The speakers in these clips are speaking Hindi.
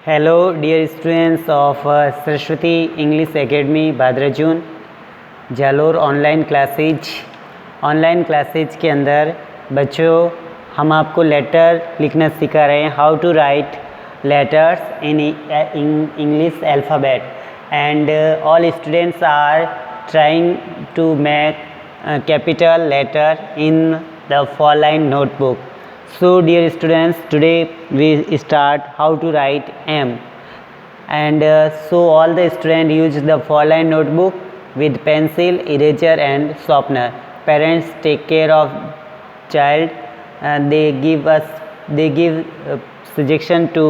Hello dear students of Saraswati English Academy Badrajun Jalore online classes के अंदर बच्चों हम आपको लेटर लिखना सिखा रहे हैं, how to write letters in English alphabet and all students are trying to make capital letter in the following notebook. So dear students, today we start how to write M, and so all the students use the following notebook with pencil, eraser and sharpener. Parents take care of child and they give suggestion to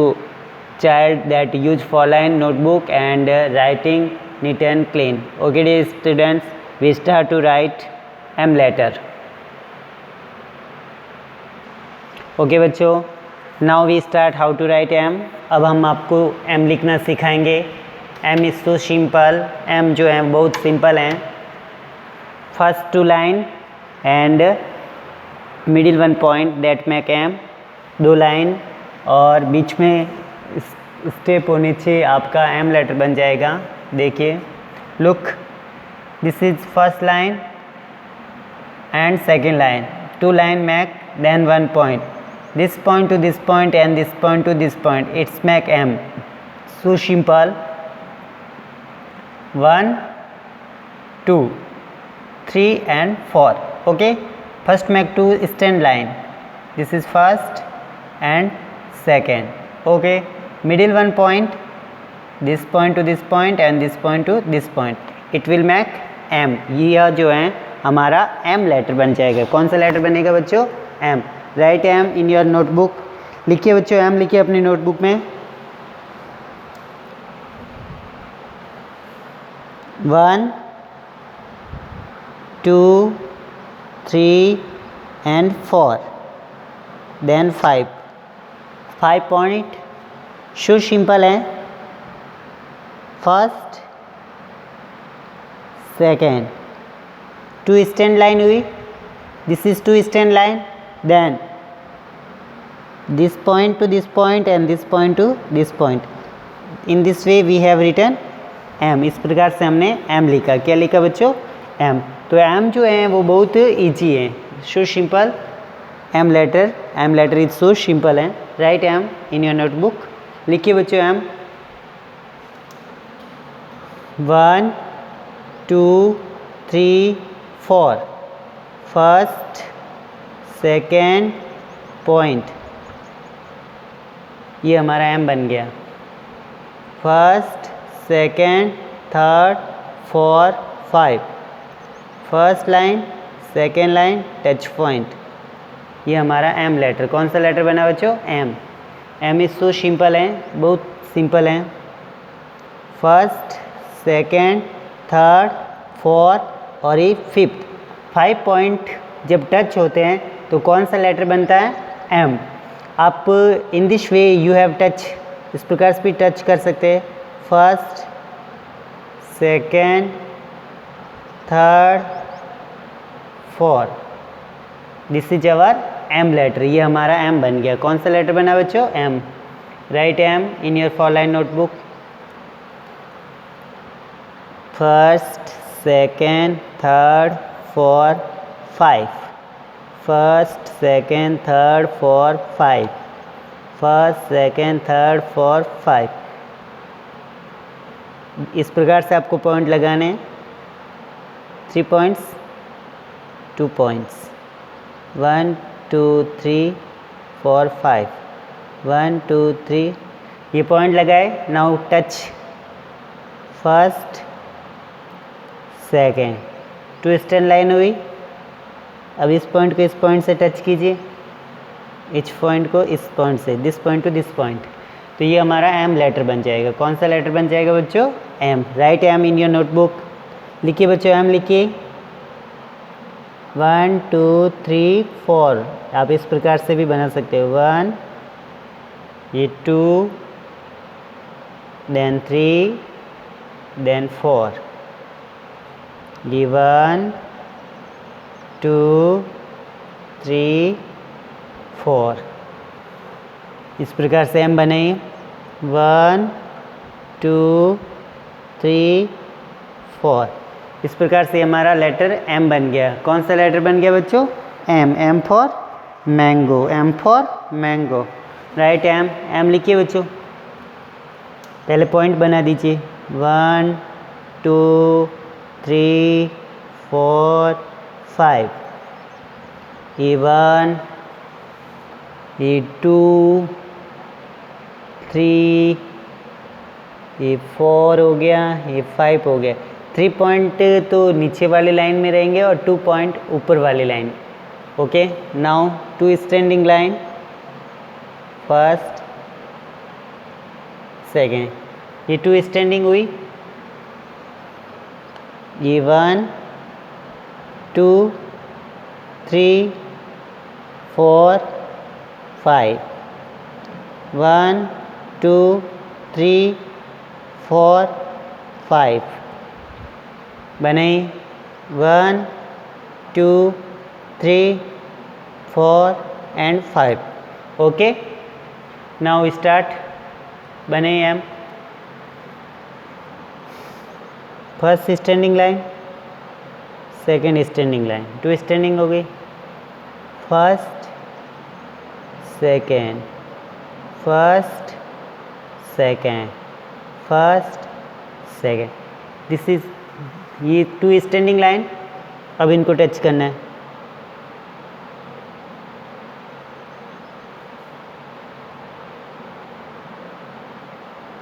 child that use following notebook and writing neat and clean. Okay dear students, we start to write M letter. Okay बच्चों, now we start how to write M. अब हम आपको एम लिखना सिखाएंगे. M is so simple. M जो है बहुत सिंपल हैं. First two line and middle one point that make M. दो लाइन और बीच में स्टेप होने से आपका एम लेटर बन जाएगा. देखिए, look, this is first line and second line. Two line make then one point. This point to this point and this point to this point, it's make M. So simple. 1 2 3 and 4. Okay, first make two stand line. This is first and second. Okay, middle one point, this point to this point and this point to this point, it will make M. यह जो है हमारा M लेटर बन जाएगा. कौन सा लेटर बनेगा बच्चों? M. Write M in your notebook. लिखिए बच्चों, एम लिखिए अपनी नोटबुक में. 1 2 3 and 4, then 5 point. So simple है. First second, two stand line हुई. This is two stand line. Then this point to this point and this point to this point. In this way we have written M. इस प्रकार से हमने M लिखा. क्या लिखा बच्चों? M. तो M जो है वो बहुत ईजी है. So simple M letter is so simple है. Write M in your notebook. लिखिए बच्चों M. 1 2 3 4. फर्स्ट सेकेंड पॉइंट, ये हमारा एम बन गया. First second third four five. First line second line touch point, ये हमारा एम लेटर. कौन सा लेटर बना बच्चों? M. M is so simple है, बहुत सिंपल है. फर्स्ट सेकेंड थर्ड फोर्थ और ये फिफ्थ. 5 पॉइंट जब टच होते हैं तो कौन सा लेटर बनता है? एम. आप in this way you have touch, इस प्रकार से भी टच कर सकते हैं. First second third fourth. This is our M letter. ये हमारा एम बन गया. कौन सा लेटर बना बच्चों? M. Write M in your following notebook. First second third fourth 5. First second third fourth 5. First second third fourth 5. इस प्रकार से आपको पॉइंट लगाने. 3 पॉइंट्स 2 पॉइंट्स. 1 2 3 4 5. 1 2 3. ये पॉइंट लगाए. Now touch first second. Two stand line हुई. अब इस पॉइंट को इस पॉइंट से टच कीजिए. इस पॉइंट को इस पॉइंट से, this point to this point. तो ये हमारा एम लेटर बन जाएगा. कौन सा लेटर बन जाएगा बच्चों? M. Write M in your notebook. लिखिए बच्चों एम लिखिए. 1 2 3 4. आप इस प्रकार से भी बना सकते हो. 1, ये 2, देन 3, देन 4. ये 1 2 3 4. इस प्रकार से एम बने. 1 2 3 4। इस प्रकार से हमारा लेटर एम बन गया। कौन सा लेटर बन गया बच्चों? M. M for mango. M for mango. Write M. M लिखिए बच्चों, पहले पॉइंट बना दीजिए। 1 2 3 4 5। ये 1, ये 2, 3, ये 4 हो गया, ये 5 हो गया। 3 पॉइंट तो नीचे वाली लाइन में रहेंगे और 2 पॉइंट ऊपर वाली line. Okay, now 2 standing line, first second. ये 2 स्टैंडिंग हुई। ये 1 2 3 4 5। 1 2 3 4 5 बने। 1 2 3 4 एंड 5। Okay, now start. बने M. First standing line, second standing line, 2 standing हो गई। First second, first second, first second. This is ये 2 स्टैंडिंग लाइन। अब इनको टच करना है।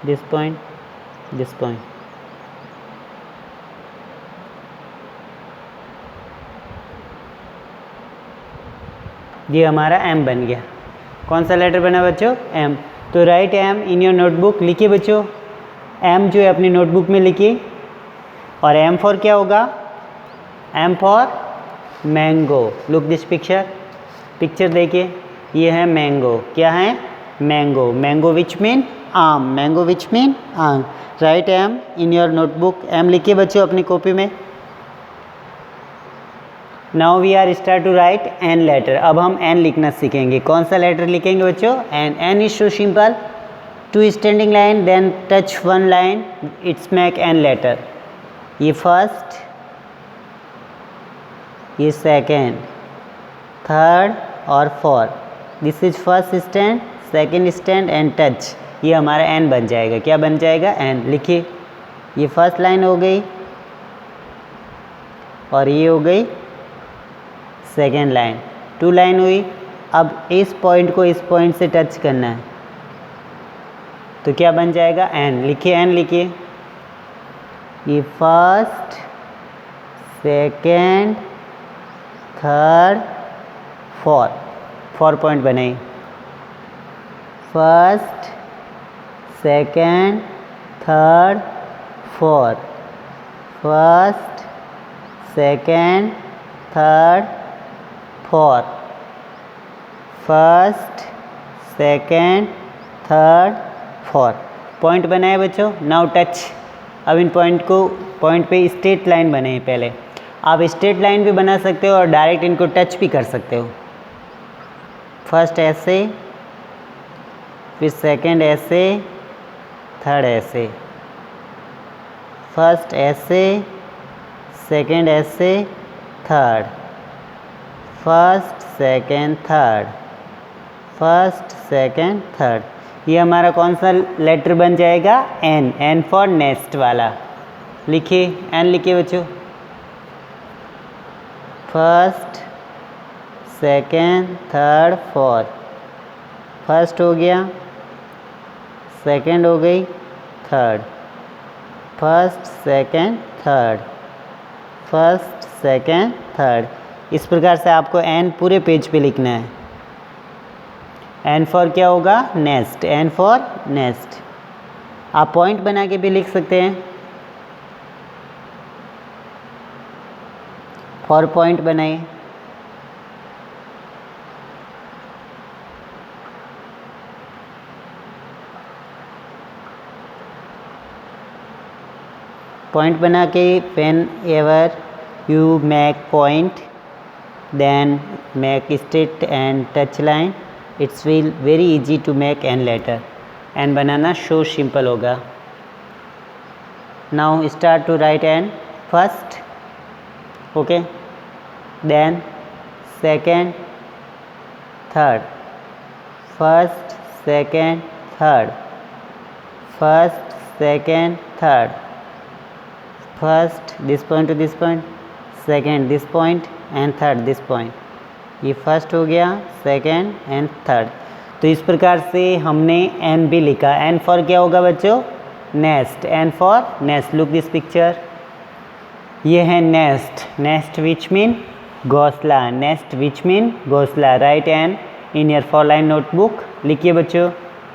This point, this point. ये हमारा एम बन गया। कौन सा लेटर बना बच्चों? एम। तो write M in your notebook. लिखिए बच्चों, एम जो है अपनी नोटबुक में लिखिए। और एम फॉर क्या होगा? M for mango. Look this picture. Picture देखिए, ये है मैंगो। क्या है? मैंगो। मैंगो विच मीन आम। मैंगो विच मीन आम। Write M in your notebook. M लिखिए बच्चों अपनी कॉपी में। Now we are start to write N letter. अब हम एन लिखना सीखेंगे। कौन सा लेटर लिखेंगे बच्चों? N. N is so simple. 2 standing line, then touch 1 line, it's make N letter. ये फर्स्ट, ये सेकेंड, थर्ड और fourth. This is first stand, second stand and touch. ये हमारा एन बन जाएगा। क्या बन जाएगा? एन। लिखिए, ये फर्स्ट लाइन हो गई और ये हो गई सेकेंड लाइन। 2 लाइन हुई। अब इस पॉइंट को इस पॉइंट से टच करना है, तो क्या बन जाएगा? एन। लिखिए, एन लिखिए। ये first, second, third, fourth. 4 point बने। First, second, third, fourth. First, second, third, fourth. First, second, third, fourth. Point बनाए बच्चों। Now touch. अब इन पॉइंट पे स्ट्रेट लाइन बने। पहले आप स्ट्रेट लाइन भी बना सकते हो और डायरेक्ट इनको टच भी कर सकते हो। फर्स्ट ऐसे, फिर सेकेंड ऐसे, थर्ड ऐसे। फर्स्ट ऐसे, सेकेंड ऐसे, third. First, second, third. First, second, third. ये हमारा कौन सा लेटर बन जाएगा? एन। एन फॉर नेक्स्ट वाला। लिखिए, एन लिखिए बच्चों। First, second, third, fourth. First हो गया, सेकेंड हो गई, third. First, second, third. First, second, third. इस प्रकार से आपको एन पूरे पेज पे लिखना है। एन फॉर क्या होगा? नेक्स्ट। N for next. आप पॉइंट बना के भी लिख सकते हैं। फॉर पॉइंट बनाइए। पॉइंट बना के pen ever you make point, then make straight and touch line. It's will very easy to make n letter. N बनाना शो सिंपल होगा। Now start to write N first, okay, then second, third, first, second, third, first, second, third, first this point to this point, second this point and third this point. ये फर्स्ट हो गया, सेकेंड एंड थर्ड। तो इस प्रकार से हमने एन भी लिखा। एन फॉर क्या होगा बच्चों? Nest. N for nest. Look this picture, ये है नेस्ट। नेस्ट विच मीन घोंसला। नेस्ट विच मीन घोंसला। Write N in your 4 line notebook. लिखिए बच्चों,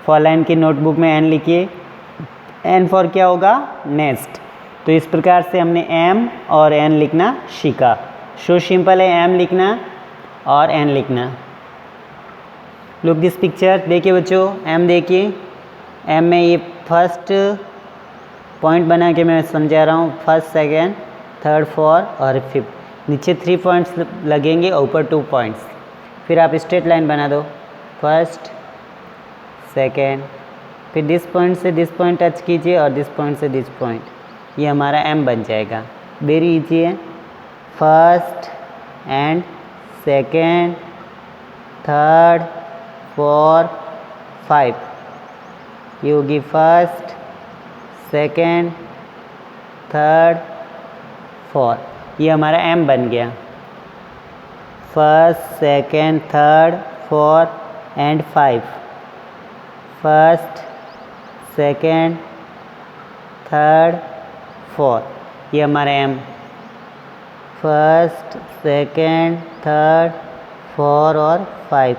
4 लाइन की नोटबुक में एन लिखिए। एन फॉर क्या होगा? नेस्ट। तो इस प्रकार से हमने एम और एन लिखना सीखा। सो सिंपल है एम लिखना और एन लिखना। लुक दिस पिक्चर, देखिए बच्चों, एम देखिए। एम में ये फर्स्ट पॉइंट बना के मैं समझा रहा हूँ, फर्स्ट, सेकेंड, थर्ड, फोर्थ और फिफ्थ। नीचे 3 पॉइंट्स लगेंगे और ऊपर 2 पॉइंट्स। फिर आप स्ट्रेट लाइन बना दो, फर्स्ट, सेकेंड, फिर दिस पॉइंट से दिस पॉइंट टच कीजिए और दिस पॉइंट से दिस पॉइंट। ये हमारा एम बन जाएगा। वेरी इजी है। First and second, third, fourth, 5। ये होगी फर्स्ट, सेकेंड, थर्ड, फोर्थ। ये हमारा एम बन गया। First, second, third, fourth and 5। First, second, third, fourth. ये हमारा एम। फर्स्ट, सेकेंड, थर्ड, 4 और 5।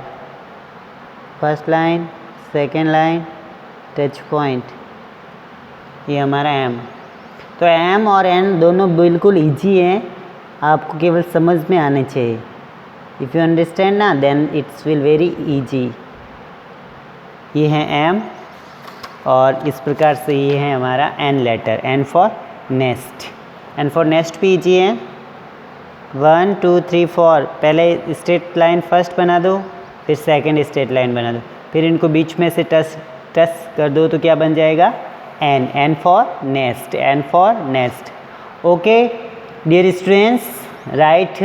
First line, second line, touch point. ये हमारा एम। तो एम और एन दोनों बिल्कुल इजी हैं, आपको केवल समझ में आने चाहिए। इफ़ यू अंडरस्टैंड ना, then it's will very easy. ये है एम और इस प्रकार से ये है हमारा N letter. N for nest. N for nest भी इजी है। 1 2 3 4 पहले स्ट्रेट लाइन फर्स्ट बना दो, फिर सेकंड स्ट्रेट लाइन बना दो, फिर इनको बीच में से टच कर दो तो क्या बन जाएगा? N. N for nest. N for nest. Okay dear students, write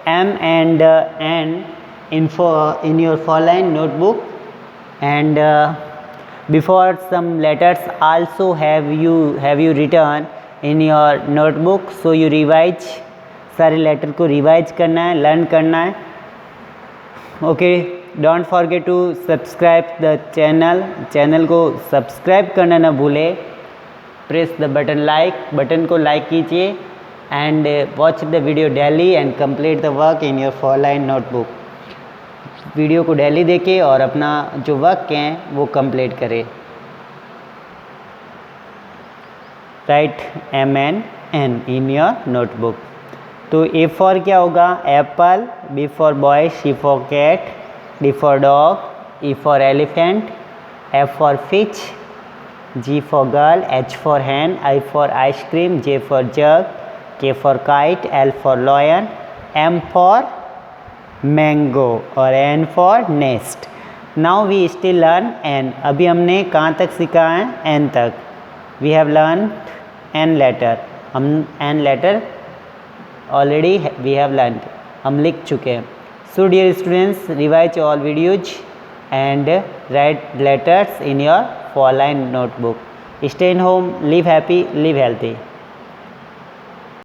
M and N in your 4 line notebook, and before some letters also have you written in your notebook, so you revise। सारे लेटर को रिवाइज करना है, लर्न करना है। Okay, don't forget to subscribe the channel को सब्सक्राइब करना ना भूलें। Press the button like, button को लाइक कीजिए and watch the video daily and complete the work in your 4 line notebook. Video को डेली देखें और अपना जो वर्क है वो कंप्लीट करें। Write M N N in your notebook. तो ए फॉर क्या होगा? Apple. B for boy, C for cat, D for dog, E for elephant, F for fish, G for girl, H for hen, I for ice cream, J for jug, K for kite, L for lion, M for mango और N for nest. Now we still learn N. अभी हमने कहाँ तक सीखा है? एन तक। We have learn N letter. हम N letter already we have learn, हम लिख चुके हैं। सो dear students, revise all videos and write letters in your 4 line notebook. Stay in home, live happy, live healthy.